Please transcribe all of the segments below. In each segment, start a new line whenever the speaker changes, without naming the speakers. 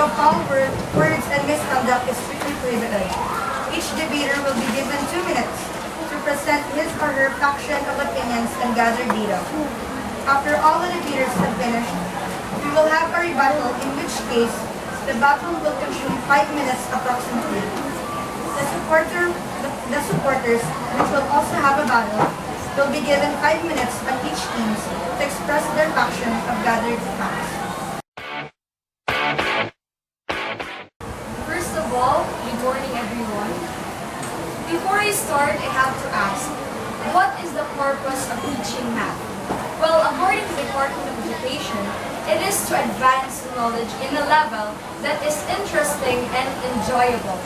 of foul words and misconduct is strictly prohibited. Each debater will be given 2 minutes to present his or her faction of opinions and gather data. After all the debaters have finished, we will have a rebuttal, in which case the battle will consume 5 minutes approximately. The supporters, which will also have a battle, will be given 5 minutes on each team to express their faction of gathered facts.
First of all, good morning everyone. Before I start, I have to ask, what is the purpose of teaching math? Well, according to the Department of Education, it is to advance knowledge in a level that is interesting and enjoyable.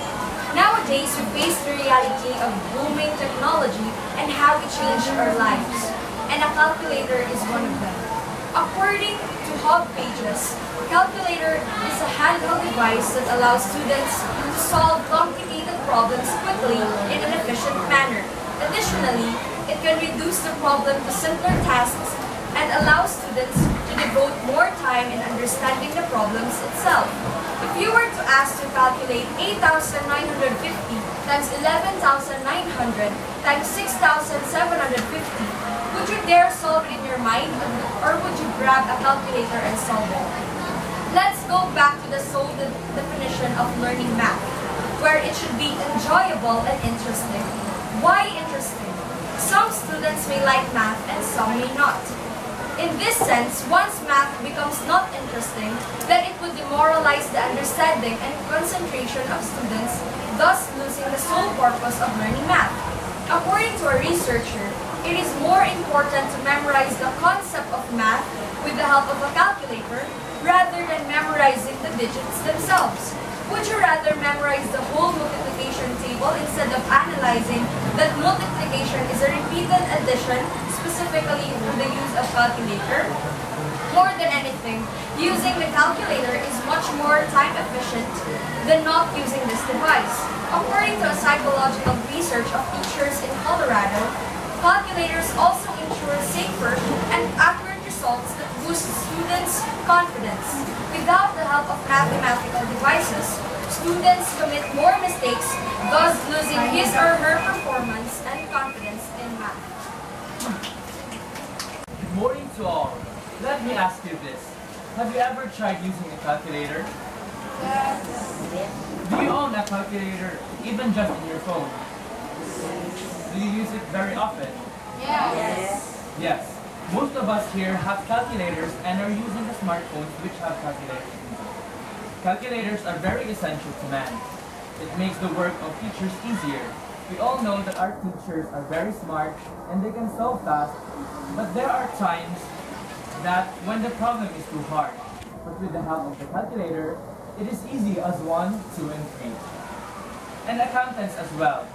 Nowadays, we face the reality of booming technology and how it changed our lives, and a calculator is one of them. According to Hub Pages, calculator is a handheld device that allows students to solve complicated problems quickly in an efficient manner. Additionally, it can reduce the problem to simpler tasks and allow students to devote more time in understanding the problems itself. If you were to ask to calculate 8,950 times 11,900 times 6,750, would you dare solve it in your mind, or would you grab a calculator and solve it? Let's go back to the sole definition of learning math, where it should be enjoyable and interesting. Why interesting? Some students may like math and some may not. In this sense, once math becomes not interesting, then it would demoralize the understanding and concentration of students, thus losing the sole purpose of learning math. According to a researcher, it is more important to memorize the concept of math with the help of a calculator rather than memorizing the digits themselves. Would you rather memorize the whole multiplication table instead of analyzing that multiplication is a repeated addition, specifically through the use of calculator? More than anything, using the calculator is much more time efficient than not using this device. According to a psychological research of teachers in Colorado, calculators also ensure safer and accurate results that boost students' confidence. Without the help of mathematical devices, students commit more mistakes, thus losing his or her performance and confidence in math.
Good morning to all. Let me ask you this. Have you ever tried using a calculator?
Yes.
Do you own a calculator, even just in your phone? Do you use it very often?
Yes.
Yes. Most of us here have calculators and are using the smartphones which have calculators. Calculators are very essential to man. It makes the work of teachers easier. We all know that our teachers are very smart and they can solve fast, but there are times that when the problem is too hard. But with the help of the calculator, it is easy as 1, 2, and 3. And accountants as well.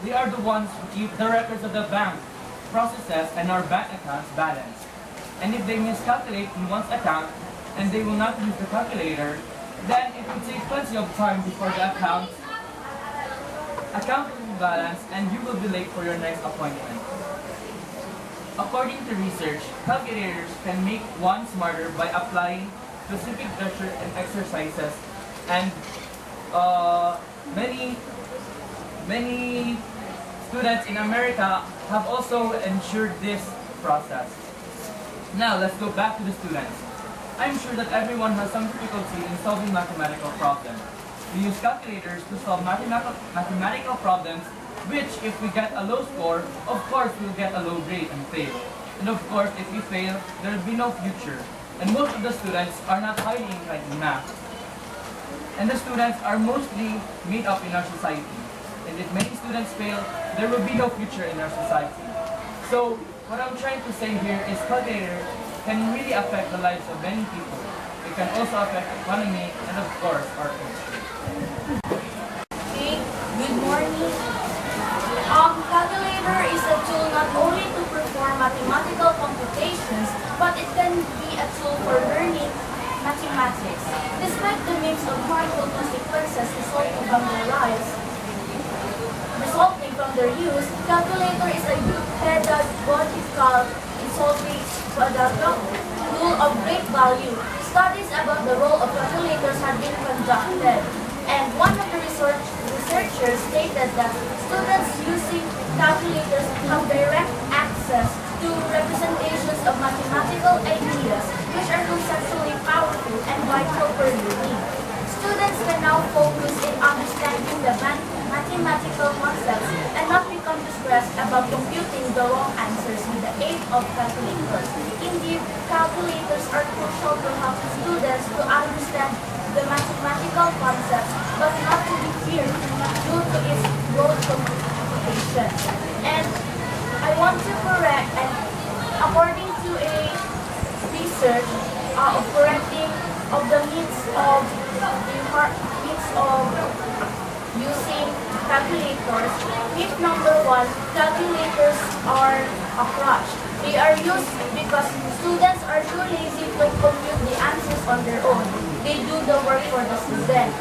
They are the ones who keep the records of the bank, processes, and our bank accounts balance. And if they miscalculate in one's account and they will not use the calculator, then it will take plenty of time before the account will be balanced and you will be late for your next appointment. According to research, calculators can make one smarter by applying specific pressure and exercises, and many students in America have also ensured this process. Now let's go back to the students. I'm sure that everyone has some difficulty in solving mathematical problems. We use calculators to solve mathematical problems, which if we get a low score, of course we'll get a low grade and fail. And of course, if we fail, there will be no future. And most of the students are not highly inclined in math. And the students are mostly made up in our society. And if many students fail, there will be no future in our society. So, what I'm trying to say here is calculator can really affect the lives of many people. It can also affect the economy and of course our country.
Okay, good morning. Calculator is a tool not only to perform mathematical computations, but it can be a tool for learning mathematics. Despite the mix of harmful consequences resulting from their use, calculator is a good pedagogical in solving tool of great value. Studies about the role of calculators have been conducted
conducted. And one of the researchers stated that students using calculators have direct access to representations of mathematical ideas which are conceptually powerful and vital for learning. Students can now focus in understanding the mathematical concepts and not become distressed about computing the wrong answers with the aid of calculators. Indeed, calculators are crucial to help students to understand the mathematical concepts but not to be feared due to its broad computation. And I want to correct, and according to a research of correcting of the means of using calculators, myth number one, calculators are a crutch. They are used because students are too lazy to compute the answers on their own. They do the work for the student.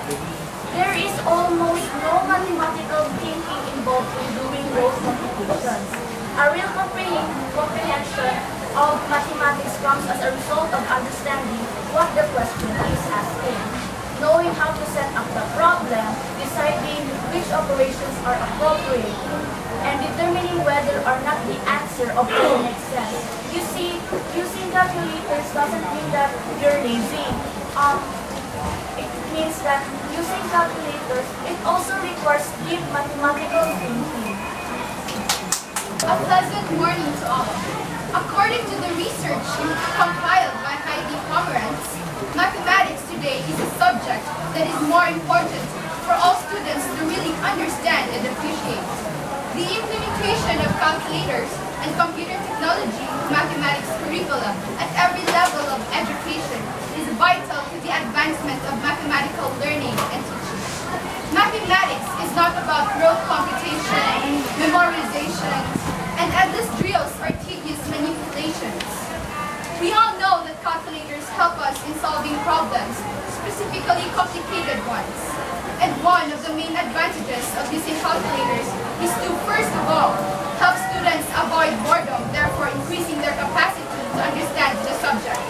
There is almost no mathematical thinking involved in doing those computations. A real comprehension of mathematics comes as a result of understanding what the question is asking, knowing how to set up the problem, deciding which operations are appropriate, and determining whether or not the answer of it makes sense. You see, using calculators doesn't mean that you're lazy. It means that using calculators, it also requires deep mathematical thinking.
A pleasant morning to all. According to the research compiled by Heidi Pomerantz, mathematics today is a subject that is more important for all students to really understand and appreciate. The implementation of calculators and computer technology in mathematics curricula at every level of education is vital to the advancement of mathematical learning and teaching. Mathematics is not about rote computation, memorization, and endless drills or tedious manipulations. We all know that calculators help us in solving problems, specifically complicated ones. And one of the main advantages of using calculators is to, first of all, help students avoid boredom, therefore increasing their capacity to understand the subject.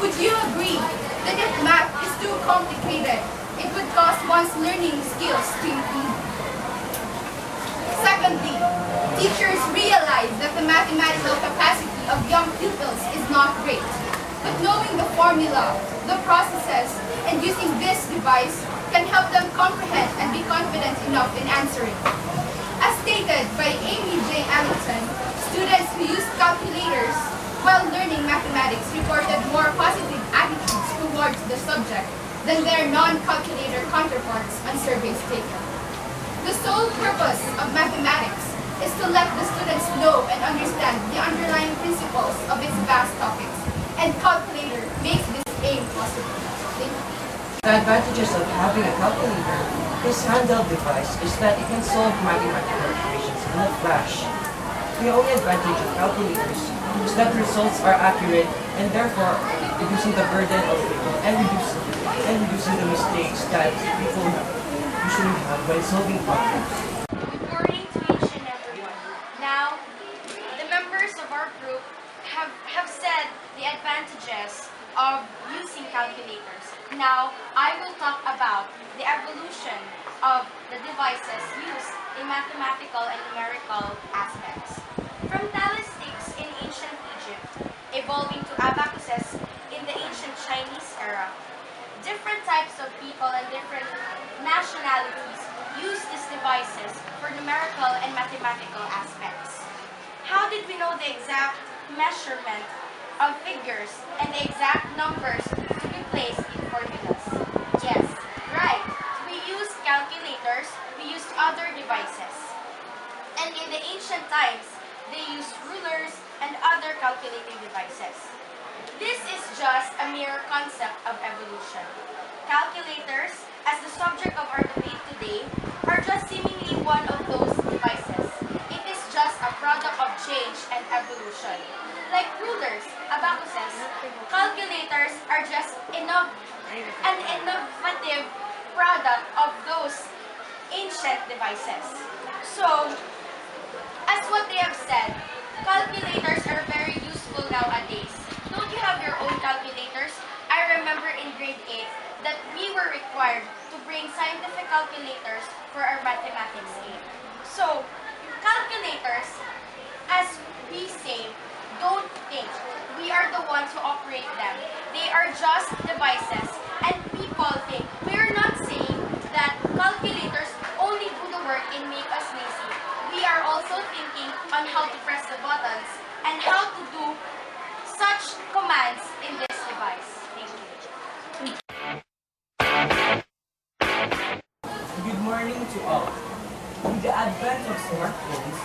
Would you agree that if math is too complicated, it would cause one's learning skills to improve? Secondly, teachers realize that the mathematical capacity of young pupils is not great. But knowing the formula, the processes, and using this device can help them comprehend and be confident enough in answering. As stated by Amy J. Hamilton, students who use calculators while learning mathematics reported more positive attitudes towards the subject than their non-calculator counterparts on surveys taken. The sole purpose of mathematics is to let the students know and understand the underlying principles of its vast topics, and calculator makes this aim possible. Thank you.
The advantages of having a calculator, this handheld device, is that it can solve mathematical equations in a flash. The only advantage of calculators is that the results are accurate and therefore reducing the burden of people and reducing the mistakes that people usually have when solving problems.
Good morning to each and everyone. Now, the members of our group have said the advantages of using calculators. Now, I will talk about the evolution of the devices used in mathematical and numerical aspects. From tally sticks in ancient Egypt, evolving to abacuses in the ancient Chinese era. Different types of people and different nationalities use these devices for numerical and mathematical aspects. How did we know the exact measurement of figures and the exact numbers to be placed in formulas? Yes, right. We used calculators, we used other devices. And in the ancient times, they used rulers and other calculating devices. This is just a mere concept of evolution. Calculators, as the subject of our debate today, are just seemingly one of those devices. It is just a product of change and evolution. Like rulers, abacuses, calculators are just an innovative product of those ancient devices. So, as what they have said, calculators are very useful nowadays. Don't you have your own calculators? I remember in grade 8 that we were required calculators for our mathematics aid. So, calculators, as we say, don't think. We are the ones who operate them. They are just devices. And people think. We're not saying that calculators only do the work and make us lazy. We are also thinking on how to press the buttons and how to do such commands in this device. Thank you.
Good morning to all. With the advent of smartphones,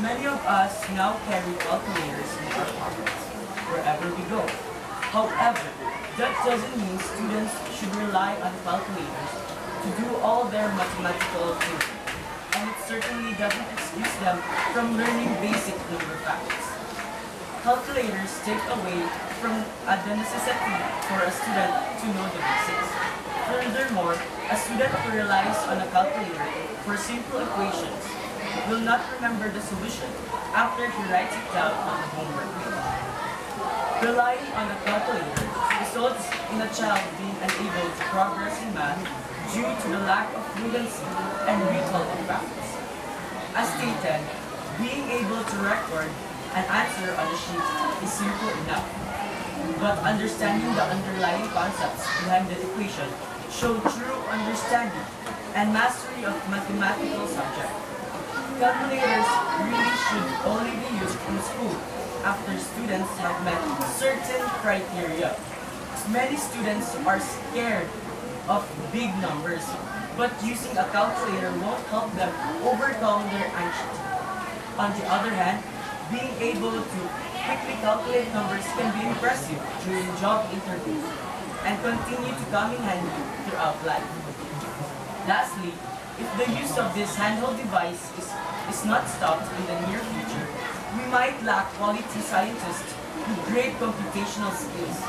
many of us now carry calculators in our pockets wherever we go. However, that doesn't mean students should rely on calculators to do all their mathematical thinking, and it certainly doesn't excuse them from learning basic number facts. Calculators take away from the necessity for a student to know the basics. Furthermore, a student who relies on a calculator for simple equations will not remember the solution after he writes it down on the homework page. Relying on a calculator results in a child being unable to progress in math due to the lack of fluency and recall of facts. As stated, being able to record an answer on a sheet is simple enough, but understanding the underlying concepts behind the equation show true understanding and mastery of mathematical subject. Calculators really should only be used in school after students have met certain criteria. Many students are scared of big numbers, but using a calculator won't help them overcome their anxiety. On the other hand, being able to quickly calculate numbers can be impressive during job interviews and continue to come in handy throughout life. Lastly, if the use of this handheld device is not stopped in the near future, we might lack quality scientists with great computational skills.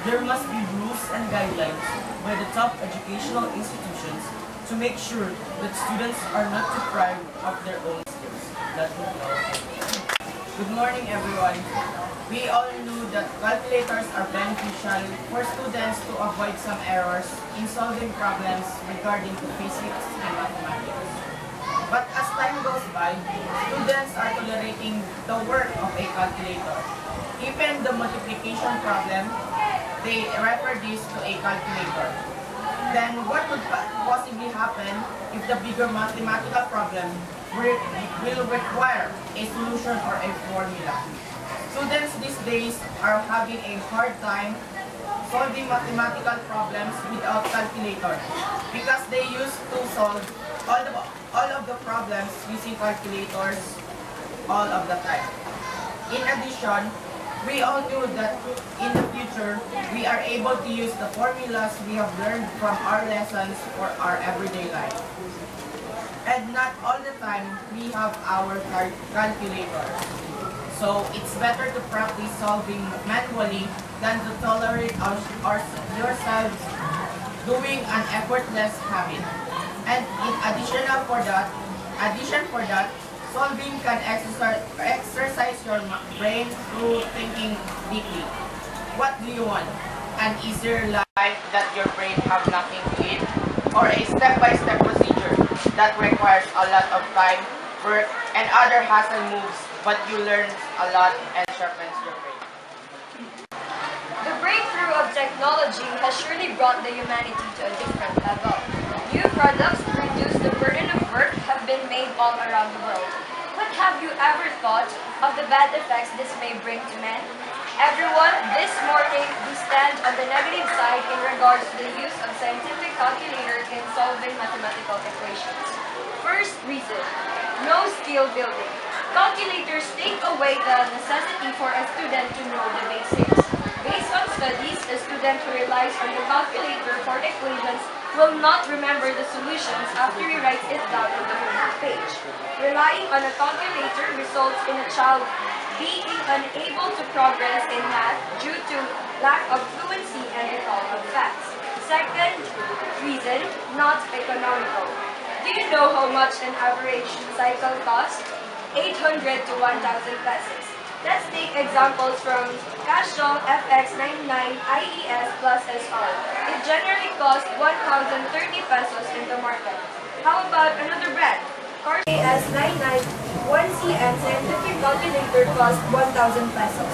There must be rules and guidelines by the top educational institutions to make sure that students are not deprived of their own skills. That would be all.
Good morning, everyone. We all knew that calculators are beneficial for students to avoid some errors in solving problems regarding to physics and mathematics. But as time goes by, students are tolerating the work of a calculator. Even the multiplication problem, they refer this to a calculator. Then what would possibly happen if the bigger mathematical problem will require a solution or a formula? Students these days are having a hard time solving mathematical problems without calculator because they used to solve all of the problems using calculators all of the time. In addition, we all knew that in the future, we are able to use the formulas we have learned from our lessons for our everyday life. And not all the time, we have our calculators. So it's better to practice solving manually than to tolerate yourselves doing an effortless habit. And in addition for that, solving can exercise your brain through thinking deeply. What do you want? An easier life that your brain have nothing to eat? Or a step-by-step procedure that requires a lot of time, work, and other hassle moves, but you learn a lot and sharpens your brain?
The breakthrough of technology has surely brought the humanity to a different level. New products to reduce the burden of work have been made all around the world. But have you ever thought of the bad effects this may bring to men? Everyone, this morning we stand on the negative side in regards to the use of scientific calculator in solving mathematical equations. First reason, no skill building. Calculators take away the necessity for a student to know the basics. Based on studies, a student who relies on the calculator for equations will not remember the solutions after he writes it down on the homework page. Relying on a calculator results in a child being unable to progress in math due to lack of fluency and recall of facts. Second reason, not economical. Do you know how much an average cycle costs? 800 to 1,000 pesos. Let's take examples from Casual FX99 IES plus SR. It generally costs 1,030 pesos in the market. How about another brand?
As 99, 1CM scientific calculator costs 1,000 pesos.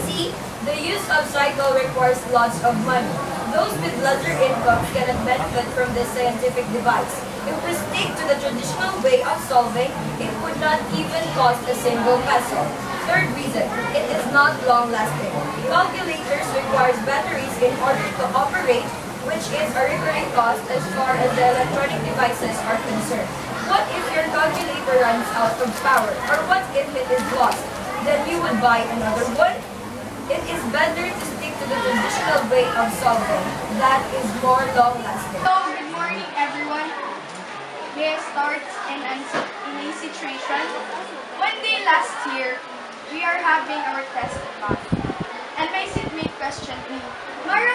C. The use of cycle requires lots of money. Those with larger incomes cannot benefit from this scientific device. If we stick to the traditional way of solving, it would not even cost a single peso. Third reason, it is not long-lasting. Calculators requires batteries in order to operate, which is a recurring cost as far as the electronic devices are concerned. What if your calculator runs out of power? Or what if it is lost? Then you would buy another one? It is better to stick to the traditional way of solving. That is more long-lasting.
So, good morning everyone. May I start in a situation? One day last year, we are having our test in math. And my seatmate questioned me, Mara,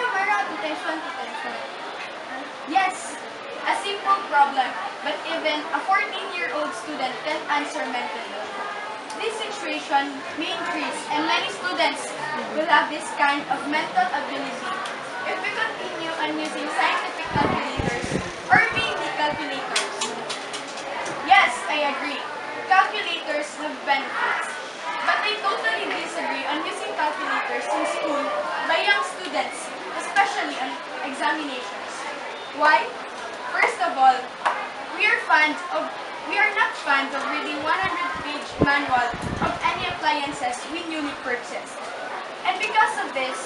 detention. Yes, a simple problem, but even a 14-year-old student can answer mentally. This situation may increase and many students will have this kind of mental ability if we continue on using scientific calculators or mainly calculators. Yes, I agree. Calculators have benefits. But I totally disagree on using calculators in school by young students, especially on examinations. Why? First of all, we are not fans of reading 100-page manual of any appliances we newly purchased. And because of this,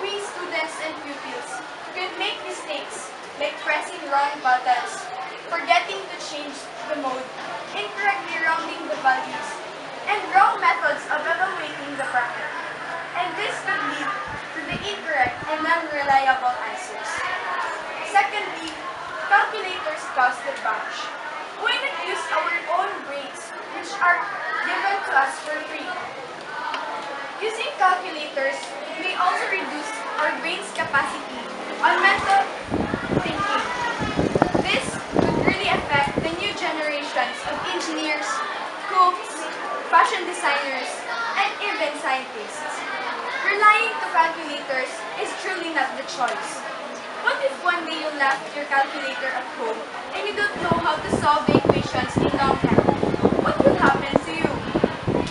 we students and pupils could make mistakes like pressing wrong buttons, forgetting to change the mode, incorrectly rounding the values, and wrong methods of evaluating the factor. And this could lead to the incorrect and non-reliable answers. Secondly, calculators cost a bunch. Why not use our own brains, which are given to us for free? Using calculators may also reduce our brain's capacity on mental thinking. This would really affect the new generations of engineers, cooks, fashion designers, and even scientists. Relying to calculators is truly not the choice. What if one day you left your calculator at home and you don't know how to solve the equations in longhand? What will happen to you?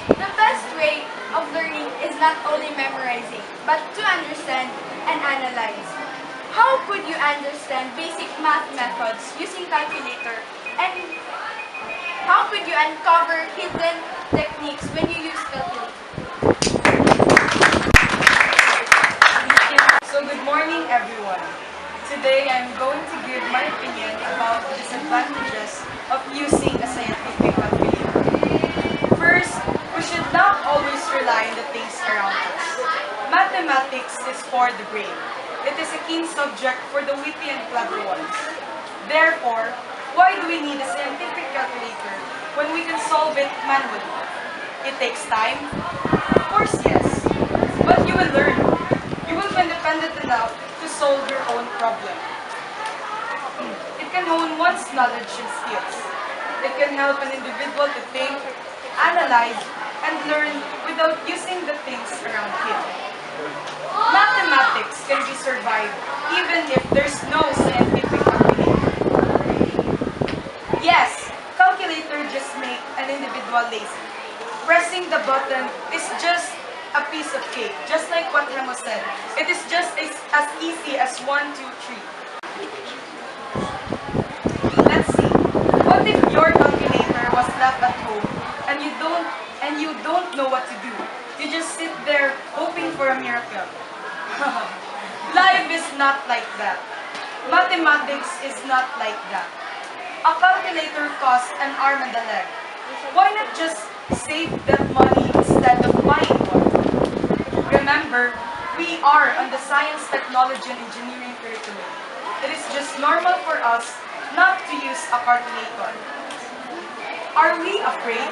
The best way of learning is not only memorizing, but to understand and analyze. How could you understand basic math methods using calculator? And how could you uncover hidden techniques when you use calculator?
So good morning everyone. Today I'm going to give my opinion about the disadvantages of using a scientific calculator. First, we should not always rely on the things around us. Mathematics is for the brain. It is a keen subject for the witty and clever ones. Therefore, why do we need a scientific calculator when we can solve it manually? It takes time? Of course yes. But you will learn. You will be independent enough to solve your own problem. It can hone one's knowledge and skills. It can help an individual to think, analyze, and learn without using the things around him. Mathematics can be survived even if there's no scientific calculator. Yes, calculator just make an individual lazy. Pressing the button is just a piece of cake, just like what Remo said. It is just as easy as 1, 2, 3. Let's see. What if your calculator was left at home and you don't know what to do? You just sit there hoping for a miracle. Life is not like that. Mathematics is not like that. A calculator costs an arm and a leg. Why not just save that money instead of buying one? Remember, we are on the science, technology, and engineering curriculum. It is just normal for us not to use a calculator. Are we afraid?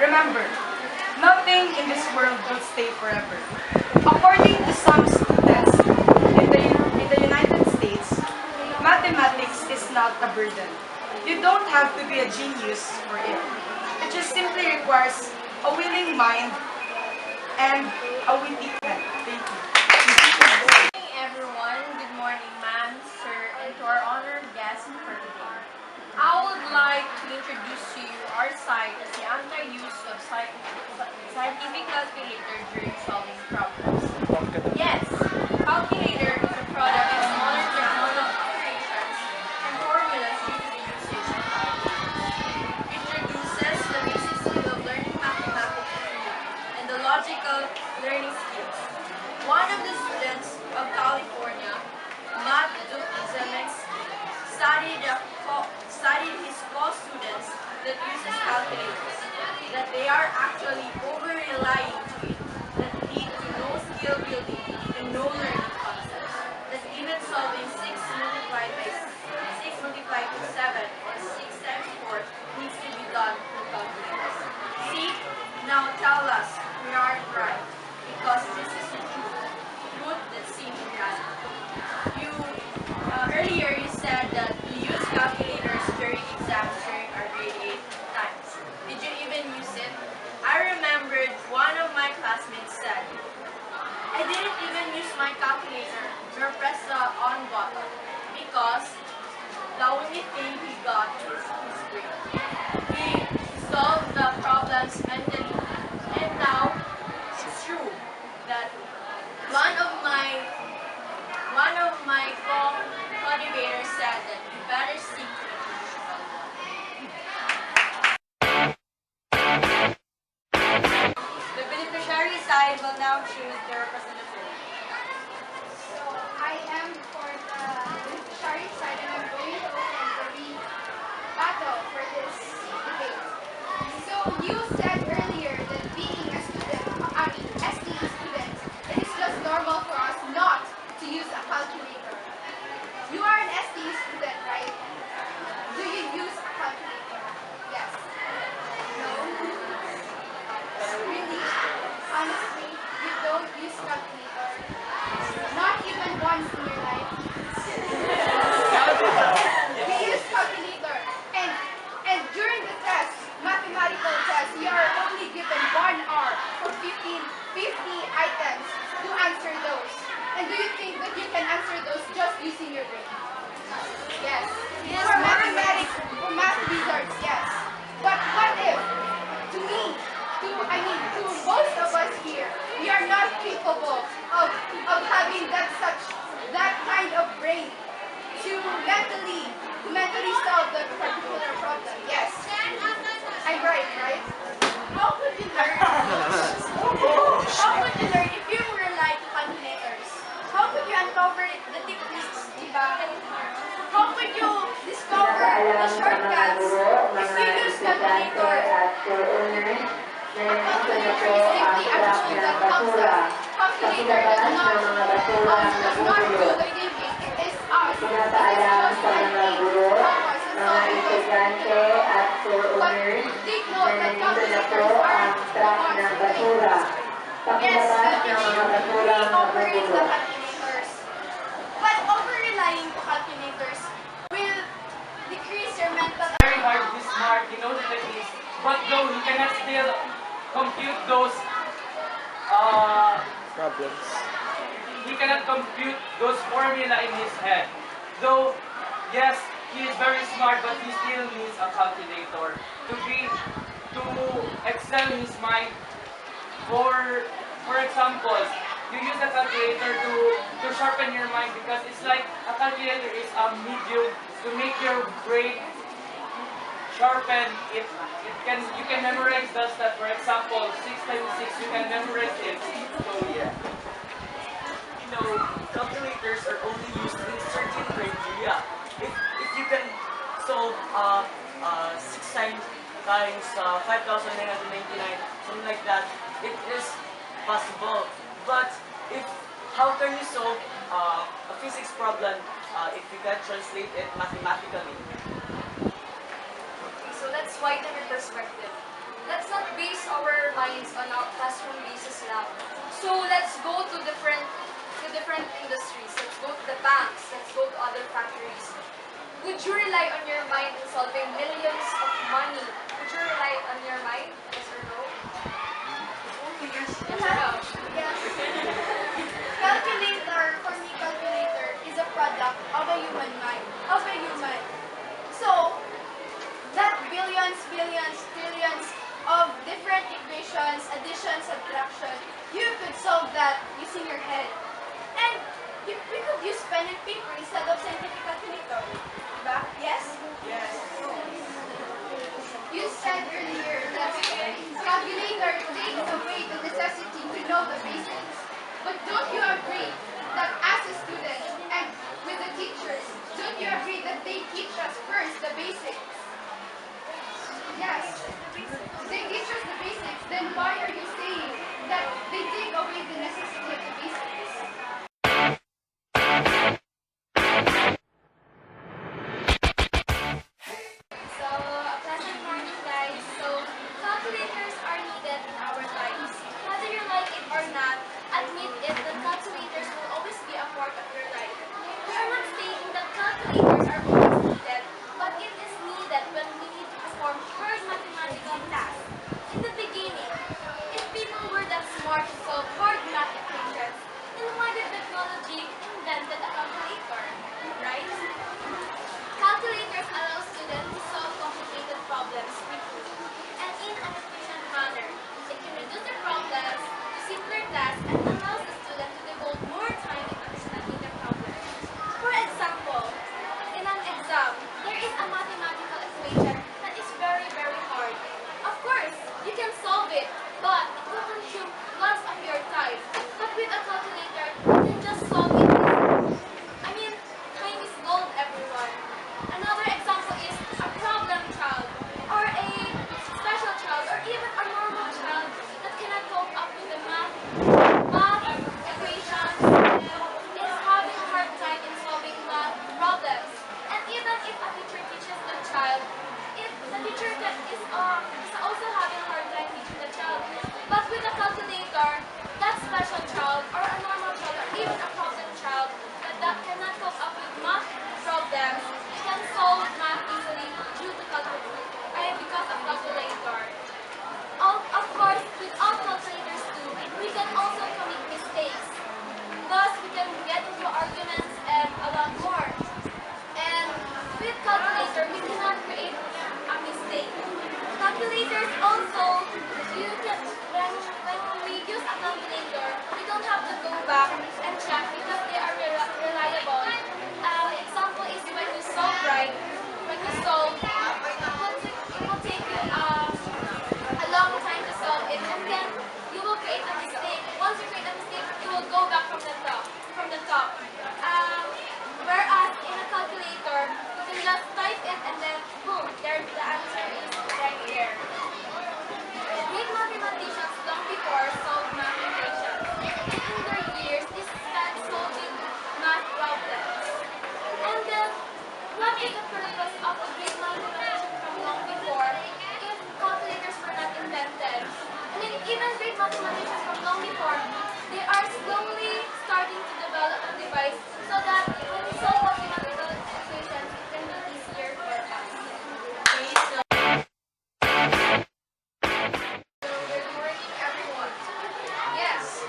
Remember, nothing in this world will stay forever. According to some students in the United States, mathematics is not a burden. You don't have to be a genius for it. It just simply requires a willing mind and a witty head. Thank you.
Good morning, everyone. Good morning, ma'am, sir, and to our honored
introduce to you our side as the anti-use of scientific calculator during solving problems. Yes, calculator is a product of modern technical operations and formulas due to the usage of calculators. It introduces the basic skill of learning mathematics and the logical learning skills. One of the students of California, Matt Duke Zemeckis, studied his co-students that uses calculators, that they are actually over-relying to it, that lead to no skill building and no learning concepts, that even solving 6 multiplied by 6 multiplied to 7 or 6 times 4 needs to be done through calculators. See, now tell us we aren't right, because this is the truth that's seen in reality. Earlier you said that you use calculators during exams during our grade 8 times. Did you even use it? I remembered one of my classmates said, I didn't even use my calculator or press the on button because the only thing he got is his brain. He solved the problems mentally. And now, it's true that one of my co-cultivators said that you better stick to the The beneficiary side will now choose their representative.
So I am for the beneficiary side and I'm going to open the battle for this debate. So you said earlier that being a student, STE student, it is just normal for us not to use a calculator. You are an STE student, right? Do you use a calculator? Yes. No? Really? Honestly, you don't use calculator? Not even once in your life? We use calculator. And during the test, mathematical test, you are only given 1 hour for 50 items to answer those. And do you think that you can answer those just using your brain? Yes. For mathematics, for math wizards, yes. But what if, to most of us here, we are not capable of having that kind of brain to mentally solve that particular problem. Yes. I'm right?
How could you learn? How could you learn if you rely on calculators? How could you uncover the techniques, diba? How could you discover the shortcuts if you use calculator?
A calculator is simply a tool that helps us. Calculator does not do the thinking. It is us. It is just an aid to help us in solving those problems. But take note that calculators aren't the ones to blame. Yes, we operate the calculators.
But over-relying to calculators will decrease your mental
Very hard to be smart, you know the techniques, but though he cannot still compute those
Problems.
he cannot compute those formula in his head. Though yes, he is very smart, but he still needs a calculator to excel his mind. For example, you use a calculator to sharpen your mind, because it's like a calculator is a medium to make your brain sharpen. You can memorize the stat. For example, 6 times 6, you can memorize it. So yeah.
You know, calculators are only used in certain criteria. If you can solve 6 times 5,999, something like that, it is possible. But how can you solve a physics problem if you can translate it mathematically?
So let's widen our perspective. Let's not base our minds on our classroom basis now. So let's go to different industries. Let's go to the banks. Let's go to other factories. Would you rely on your mind in solving millions of money? Would you rely on your mind? Yes or no?
Yes or no? Yes. Calculator, for me, calculator is a product of a human mind, of a human. So, that millions, billions, trillions of different equations, addition, subtraction. You could solve that using your head. And we could use pen and paper instead of scientific calculator. Diba? Yes?
Yes.
You said earlier that calculator takes away the necessity to know the basics. But don't you agree that as a student and with the teachers, don't you agree that they teach us first the basics? Yes. They teach us the basics, then why are you saying that they take away the necessity of the basics?
So, pleasant morning, guys. So, calculators are needed in our lives. Whether you like it or not, admit it that calculators will always be a part of your life. We are not saying that calculators are always needed, but it is needed when we need to perform hard mathematical tasks. In the beginning, if people were that smart to solve hard math equations, then why did technology invented a calculator, right? Calculators allow students to solve complicated problems quickly and in an efficient manner. It can reduce the problems to simpler tasks and allows the student to devote more time in understanding the problem. For example, in an exam, there is a mathematical equation that is very, very hard. Of course, you can solve it, but it will consume lots of your time. But with a calculator, you can just solve it. I mean, time is gold, everyone. Another example is a problem child, or a special child, or even a normal child that cannot cope up with the math equations, is having a hard time in solving math problems. And even if a teacher teaches the child, if the teacher is also having a hard time teaching the child, but with a calculator, that special child, or a normal child, or even a problem child that cannot cope up with math problems, can solve math easily due to because of calculator. Of course, without calculators too, we can also commit mistakes. Thus, we can get into arguments and a lot more. And with calculator, we cannot create a mistake. Calculators also, when we use a calculator, we don't have to go back and check because they are reliable. Example is when you solve right, when you solve, it will take you a long time to solve it, and then you will create a mistake. Once you create a mistake, you will go back from the top. Whereas in a calculator, you can just type it and then boom, there the answer is right there. Great mathematicians long before solved math equations, and in their years, they spent solving math problems. And then, what is the purpose of a great mathematician from long before if calculators were not invented? I mean, even great mathematicians from long before, they are slowly starting to develop a device so that when we solve mathematical equations, it can be easier for us.
Good morning, everyone. Yes,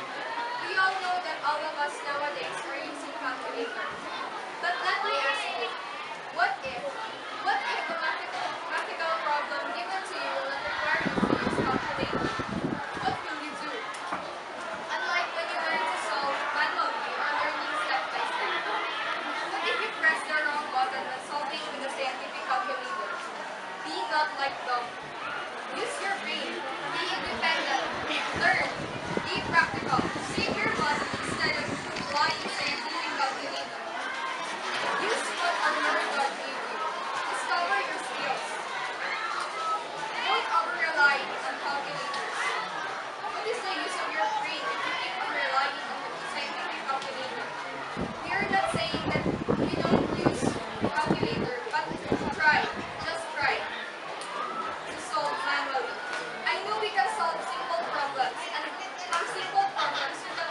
we all know that all of us nowadays are using calculators. But let me ask you, what if the mathematical problem given to you will require you to use calculator? What will you do? Unlike when you learn to solve manually or learning step by step. What if you press the wrong button when solving with a scientific calculator? Be not like them. Use your brain. Be independent. Learn. Be practical. Save your money instead of buying scientific calculator. Use what a nerd God gave you. Discover your skills. Don't over-rely on calculators. What is the use of your brain if you keep on relying on the scientific calculator? We are not saying that you don't use calculator, but try, just try, to solve manually. I know we can solve simple problems, and from simple problems, we can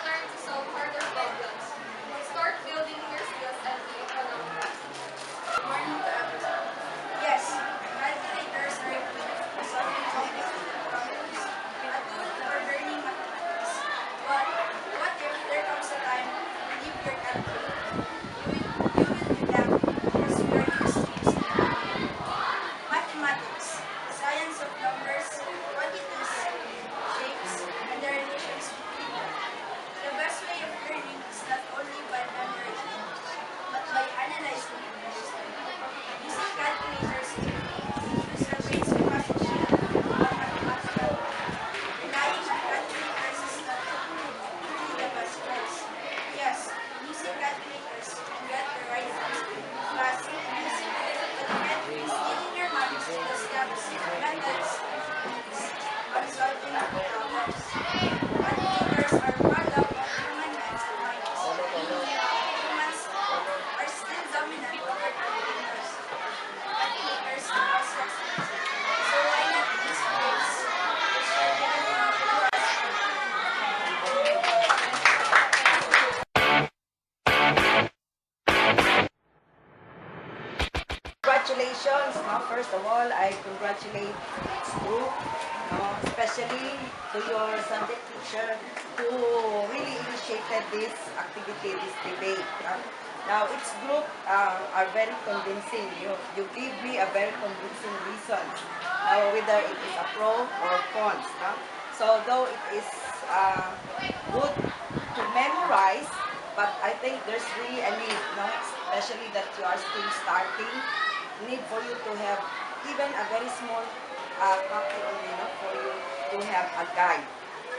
congratulations. No? First of all, I congratulate this group, no? Especially to your subject teacher who really initiated this activity, this debate. No? Now, its group are very convincing. You give me a very convincing reason. Now, whether it is a pro or cons. No? So, though it is good to memorize, but I think there's really a need, no? Especially that you are still starting, need for you to have even a very small copy only, no? For you to have a guide.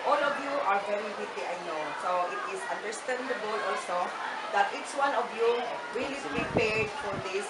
All of you are very witty, I know. So it is understandable also that each one of you really prepared for this